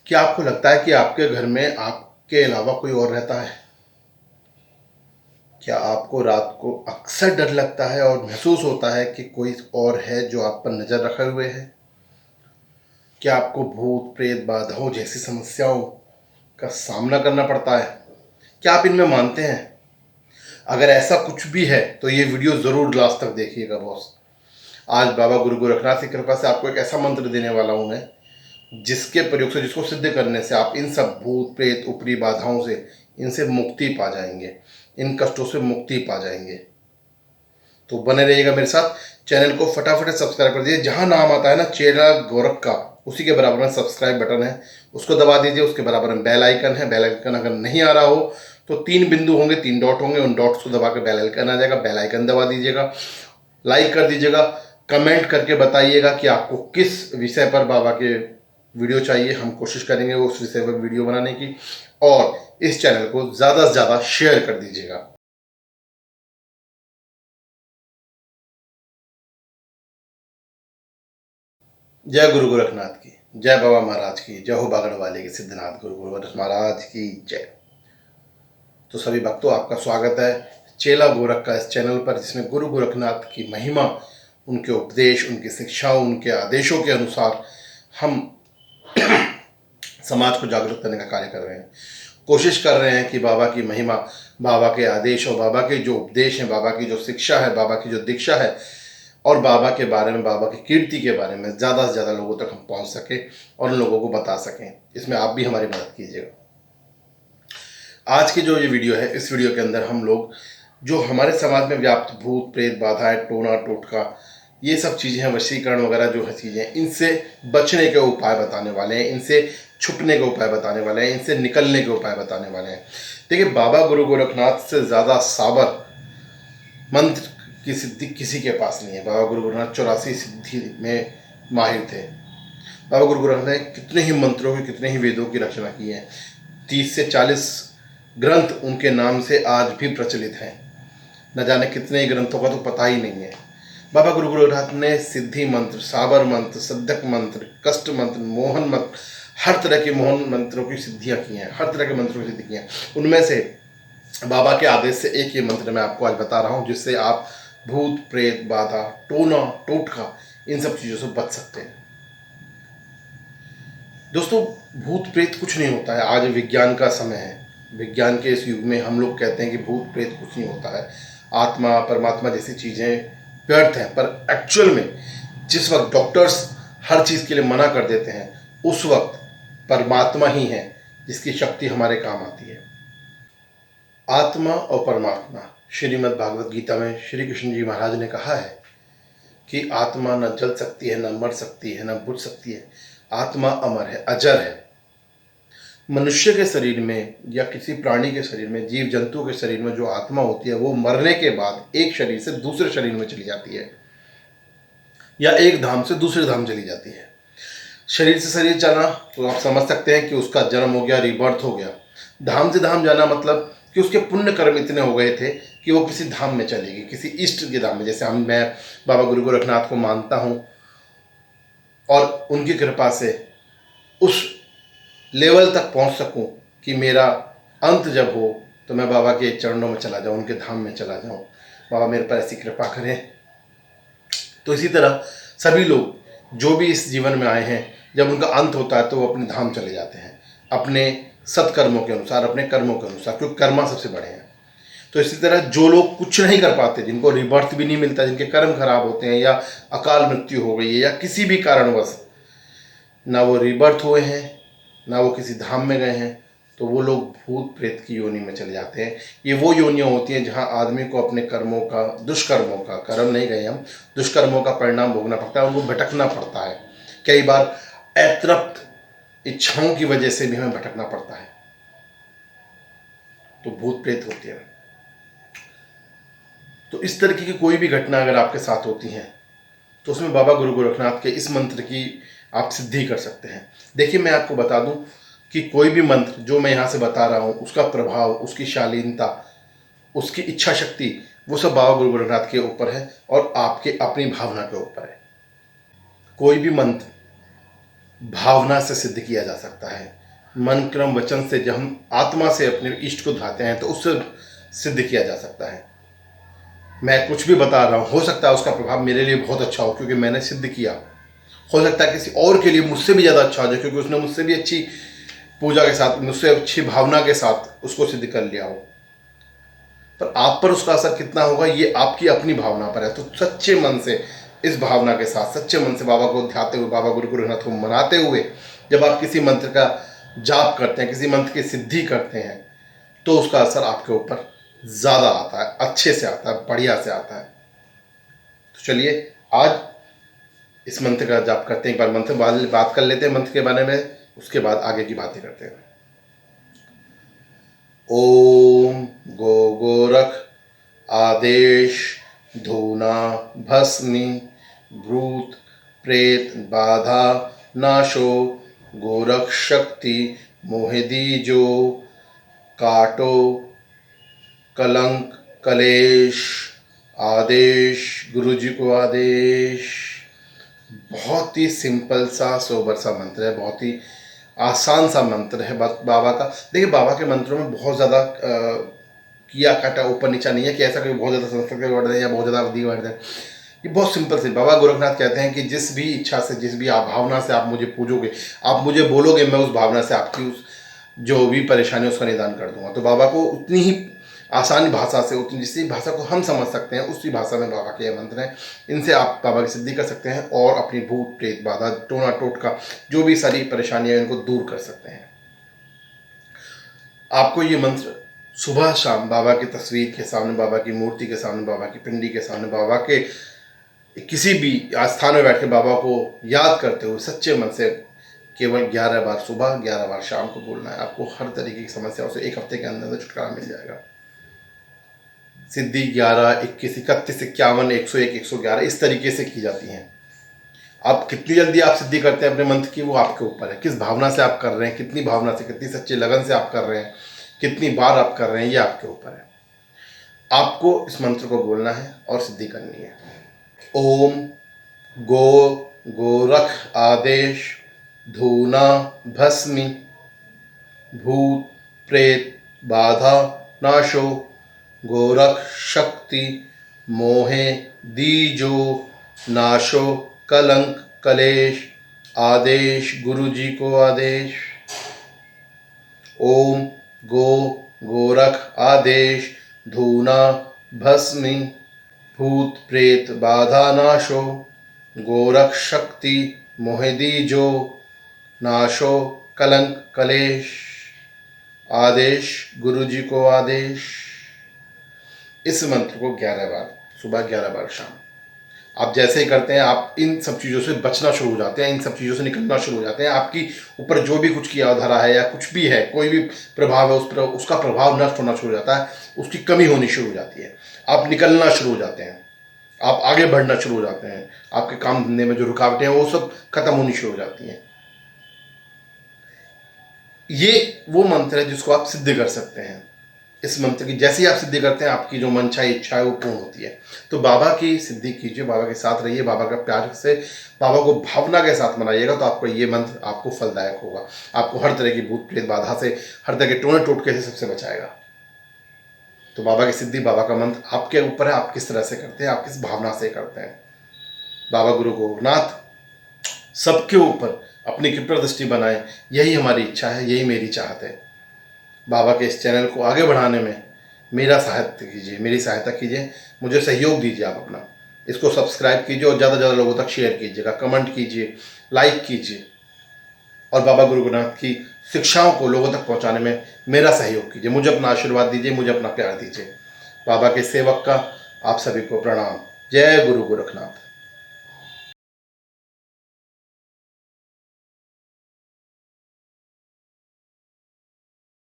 क्या आपको लगता है कि आपके घर में आपके अलावा कोई और रहता है? क्या आपको रात को अक्सर डर लगता है और महसूस होता है कि कोई और है जो आप पर नज़र रखे हुए है? क्या आपको भूत प्रेत बाधाओं जैसी समस्याओं का सामना करना पड़ता है? क्या आप इनमें मानते हैं? अगर ऐसा कुछ भी है तो ये वीडियो ज़रूर लास्ट तक देखिएगा बॉस। आज बाबा गुरु गोरखनाथ की कृपा से आपको एक ऐसा मंत्र देने वाला हूँ मैं, जिसके प्रयोग से, जिसको सिद्ध करने से आप इन सब भूत प्रेत ऊपरी बाधाओं से, इनसे मुक्ति पा जाएंगे, इन कष्टों से मुक्ति पा जाएंगे। तो बने रहिएगा मेरे साथ। चैनल को फटाफट सब्सक्राइब कर दीजिए। जहां नाम आता है ना चेला गोरख का, उसी के बराबर में सब्सक्राइब बटन है, उसको दबा दीजिए। उसके बराबर में बेल आइकन है। बेल आइकन अगर नहीं आ रहा हो तो 3 बिंदु होंगे, 3 डॉट होंगे, उन डॉट्स को दबा के बेल आइकन आ जाएगा। बेल आइकन दबा दीजिएगा, लाइक कर दीजिएगा, कमेंट करके बताइएगा कि आपको किस विषय पर बाबा के वीडियो चाहिए। हम कोशिश करेंगे उस विषय पर वीडियो बनाने की। और इस चैनल को ज़्यादा से ज़्यादा शेयर कर दीजिएगा। जय गुरु गोरखनाथ की जय, बाबा महाराज की जय हो, बागड़ वाले की सिद्धनाथ गुरु गोरख महाराज की जय। तो सभी भक्तों, आपका स्वागत है चेला गोरख का इस चैनल पर, जिसमें गुरु गोरखनाथ की महिमा, उनके उपदेश, उनकी शिक्षाओं, उनके आदेशों के अनुसार हम समाज को जागरूक करने का कार्य कर रहे हैं। कोशिश कर रहे हैं कि बाबा की महिमा, बाबा के आदेश और बाबा के जो उपदेश हैं, बाबा की जो शिक्षा है, बाबा की जो दीक्षा है, और बाबा के बारे में, बाबा की कीर्ति के बारे में ज़्यादा से ज़्यादा लोगों तक हम पहुंच सकें और उन लोगों को बता सकें। इसमें आप भी हमारी मदद कीजिएगा। आज की जो ये वीडियो है, इस वीडियो के अंदर हम लोग जो हमारे समाज में व्याप्त भूत प्रेत बाधाएं, टोना टोटका, ये सब चीज़ें हैं, वशीकरण वगैरह जो है चीज़ें, इनसे बचने के उपाय बताने वाले हैं, इनसे छुपने के उपाय बताने वाले हैं, इनसे निकलने के उपाय बताने वाले हैं। देखिए, बाबा गुरु गोरखनाथ से ज़्यादा साबर मंत्र की सिद्धि किसी के पास नहीं है। बाबा गुरु गोरखनाथ 84 सिद्धि में माहिर थे। बाबा गुरु गोरखनाथ ने कितने ही मंत्रों की, कितने ही वेदों की रचना की है। 30 से 40 ग्रंथ उनके नाम से आज भी प्रचलित हैं। न जाने कितने ही ग्रंथों का तो पता ही नहीं है। बाबा गुरु गोरखनाथ ने सिद्धि मंत्र, साबर मंत्र, सद्धक मंत्र, कष्ट मंत्र, मोहन मंत्र, हर तरह के मोहन मंत्रों की सिद्धियां की हैं, हर तरह के मंत्रों की सिद्धि की हैं। उनमें से बाबा के आदेश से एक ही मंत्र मैं आपको आज बता रहा हूँ, जिससे आप भूत प्रेत बाधा, टोना टोटका, इन सब चीज़ों से बच सकते हैं। दोस्तों, भूत प्रेत कुछ नहीं होता है। आज विज्ञान का समय है। विज्ञान के इस युग में हम लोग कहते हैं कि भूत प्रेत कुछ नहीं होता है, आत्मा परमात्मा जैसी चीज़ें व्यर्थ हैं। पर एक्चुअल में जिस वक्त डॉक्टर्स हर चीज़ के लिए मना कर देते हैं, उस वक्त परमात्मा ही है जिसकी शक्ति हमारे काम आती है। आत्मा और परमात्मा, श्रीमद् भागवत गीता में श्री कृष्ण जी महाराज ने कहा है कि आत्मा न जल सकती है, न मर सकती है, न बुझ सकती है। आत्मा अमर है, अजर है। मनुष्य के शरीर में या किसी प्राणी के शरीर में, जीव जंतु के शरीर में जो आत्मा होती है, वो मरने के बाद एक शरीर से दूसरे शरीर में चली जाती है, या एक धाम से दूसरे धाम चली जाती है। शरीर से शरीर जाना तो आप समझ सकते हैं कि उसका जन्म हो गया, रिबर्थ हो गया। धाम से धाम जाना मतलब कि उसके पुण्य कर्म इतने हो गए थे कि वो किसी धाम में चलेगी, किसी इष्ट के धाम में। जैसे मैं बाबा गुरु गोरखनाथ को मानता हूँ और उनकी कृपा से उस लेवल तक पहुँच सकूँ कि मेरा अंत जब हो तो मैं बाबा के चरणों में चला जाऊँ, उनके धाम में चला जाऊँ। बाबा मेरे पर ऐसी कृपा करें। तो इसी तरह सभी लोग जो भी इस जीवन में आए हैं, जब उनका अंत होता है तो वो अपने धाम चले जाते हैं, अपने सत्कर्मों के अनुसार, अपने कर्मों के अनुसार, क्योंकि कर्मा सबसे बड़े हैं। तो इसी तरह जो लोग कुछ नहीं कर पाते, जिनको रिबर्थ भी नहीं मिलता, जिनके कर्म खराब होते हैं, या अकाल मृत्यु हो गई है, या किसी भी कारणवश ना वो रिबर्थ हुए हैं, ना वो किसी धाम में गए हैं, तो वो लोग भूत प्रेत की योनि में चले जाते हैं। ये वो योनियाँ होती हैं जहाँ आदमी को अपने कर्मों का, दुष्कर्मों का, कर्म नहीं गए हम, दुष्कर्मों का परिणाम भोगना पड़ता है, उनको भटकना पड़ता है। कई बार अतृप्त इच्छाओं की वजह से भी हमें भटकना पड़ता है। तो भूत प्रेत होते हैं। तो इस तरीके की कोई भी घटना अगर आपके साथ होती है तो उसमें बाबा गुरु गोरखनाथ के इस मंत्र की आप सिद्धि कर सकते हैं। देखिए, मैं आपको बता दूं कि कोई भी मंत्र जो मैं यहाँ से बता रहा हूँ, उसका प्रभाव, उसकी शालीनता, उसकी इच्छा शक्ति, वो सब बाबा गुरु गोरखनाथ के ऊपर है और आपके अपनी भावना के ऊपर है। कोई भी मंत्र भावना से सिद्ध किया जा सकता है। मन क्रम वचन से जब हम आत्मा से अपने इष्ट को ढाते हैं तो उससे सिद्ध किया जा सकता है। मैं कुछ भी बता रहा हूँ, हो सकता है उसका प्रभाव मेरे लिए बहुत अच्छा हो क्योंकि मैंने सिद्ध किया। हो सकता है किसी और के लिए मुझसे भी ज़्यादा अच्छा हो जाए क्योंकि उसने मुझसे भी अच्छी पूजा के साथ, मुझसे अच्छी भावना के साथ उसको सिद्ध कर लिया हो। पर आप पर उसका असर कितना होगा ये आपकी अपनी भावना पर है। तो सच्चे मन से, इस भावना के साथ सच्चे मन से बाबा को ध्याते हुए, बाबा गुरु गोरखनाथ को मनाते हुए जब आप किसी मंत्र का जाप करते हैं, किसी मंत्र की सिद्धि करते हैं, तो उसका असर आपके ऊपर ज़्यादा आता है, अच्छे से आता है, बढ़िया से आता है। तो चलिए आज इस मंत्र का जाप करते हैं। एक बार मंत्र बात कर लेते हैं मंत्र के बारे में, उसके बाद आगे की बातें करते हैं। ओम गो गोरख आदेश धूना भस्मी भूत प्रेत बाधा नाशो गोरख शक्ति मोहिदी जो काटो कलंक कलेश आदेश, गुरु जी को आदेश। बहुत ही सिंपल सा सोबर सा मंत्र है, बहुत ही आसान सा मंत्र है बाबा का। देखिए बाबा के मंत्रों में बहुत ज़्यादा किया काटा ऊपर नीचा नहीं है कि ऐसा कोई बहुत ज़्यादा संस्कृत के वर्ड है या बहुत ज़्यादा अवधि वर्ड है। ये बहुत सिंपल से बाबा गोरखनाथ कहते हैं कि जिस भी इच्छा से, जिस भी आप भावना से आप मुझे पूजोगे, आप मुझे बोलोगे, मैं उस भावना से आपकी उस जो भी परेशानी है उसका निदान कर दूंगा। तो बाबा को उतनी ही आसान भाषा से, उतनी जिस भाषा को हम समझ सकते हैं उसी भाषा में बाबा के ये मंत्र हैं। इनसे आप बाबा की सिद्धि कर सकते हैं और अपनी भूत प्रेत बाधा टोना टोटका जो भी सारी परेशानियां इनको दूर कर सकते हैं। आपको ये मंत्र सुबह शाम बाबा की तस्वीर के सामने, बाबा की मूर्ति के सामने, बाबा की पिंडी के सामने, बाबा के किसी भी स्थान में बैठ के बाबा को याद करते हुए सच्चे मन से केवल 11 बार सुबह, 11 बार शाम को बोलना है। आपको हर तरीके की समस्याओं से एक हफ्ते के अंदर छुटकारा मिल जाएगा। सिद्धि 11, 21, 31, 51, 101, 111 इस तरीके से की जाती हैं। आप कितनी जल्दी आप सिद्धि करते हैं अपने मंत्र की, वो आपके ऊपर है। किस भावना से आप कर रहे हैं, कितनी भावना से, कितनी सच्ची लगन से आप कर रहे हैं, कितनी बार आप कर रहे हैं, ये आपके ऊपर है। आपको इस मंत्र को बोलना है और सिद्धि करनी है। ओम गो गोरख आदेश धूना भस्मी भूत प्रेत बाधा नाशो गोरख शक्ति मोहे दीजो नाशो कलंक कलेश आदेश, गुरु जी को आदेश। ओम गो गोरख आदेश धूना भस्मी भूत प्रेत बाधा नाशो गोरख शक्ति मोहिदी जो नाशो कलंक कलेश आदेश, गुरु जी को आदेश। इस मंत्र को 11 बार सुबह, 11 बार शाम आप जैसे ही करते हैं, आप इन सब चीज़ों से बचना शुरू हो जाते हैं, इन सब चीज़ों से निकलना शुरू हो जाते हैं। आपकी ऊपर जो भी कुछ किया धरा है या कुछ भी है, कोई भी प्रभाव है, उस पर उसका प्रभाव नष्ट होना शुरू हो जाता है, उसकी कमी होनी शुरू हो जाती है। आप निकलना शुरू हो जाते हैं, आप आगे बढ़ना शुरू हो जाते हैं, आपके काम धंधे में जो रुकावटें हैं वो सब खत्म होनी शुरू हो जाती हैं। ये वो मंत्र है जिसको आप सिद्ध कर सकते हैं। इस मंत्र की जैसे ही आप सिद्धि करते हैं, आपकी जो मनचाही इच्छा है वो पूर्ण होती है। तो बाबा की सिद्धि कीजिए, बाबा के साथ रहिए, बाबा का प्यार से, बाबा को भावना के साथ मनाइएगा तो आपको ये मंत्र आपको फलदायक होगा। आपको हर तरह की भूत प्रेत बाधा से, हर तरह के टोने टोटके से सबसे बचाएगा। तो बाबा की सिद्धि, बाबा का मंत्र आपके ऊपर है, आप किस तरह से करते हैं, आप किस भावना से करते हैं। बाबा गुरु गोरखनाथ सबके ऊपर अपनी कृपा दृष्टि बनाए, यही हमारी इच्छा है, यही मेरी चाहत है। बाबा के इस चैनल को आगे बढ़ाने में मेरा सहायता कीजिए, मेरी सहायता कीजिए, मुझे सहयोग दीजिए। आप अपना इसको सब्सक्राइब कीजिए और ज़्यादा से ज़्यादा लोगों तक शेयर कीजिएगा, कमेंट कीजिए, लाइक कीजिए और बाबा गुरु गोरखनाथ की शिक्षाओं को लोगों तक पहुंचाने में मेरा सहयोग कीजिए। मुझे अपना आशीर्वाद दीजिए, मुझे अपना प्यार दीजिए। बाबा के सेवक का आप सभी को प्रणाम। जय गुरु गोरखनाथ।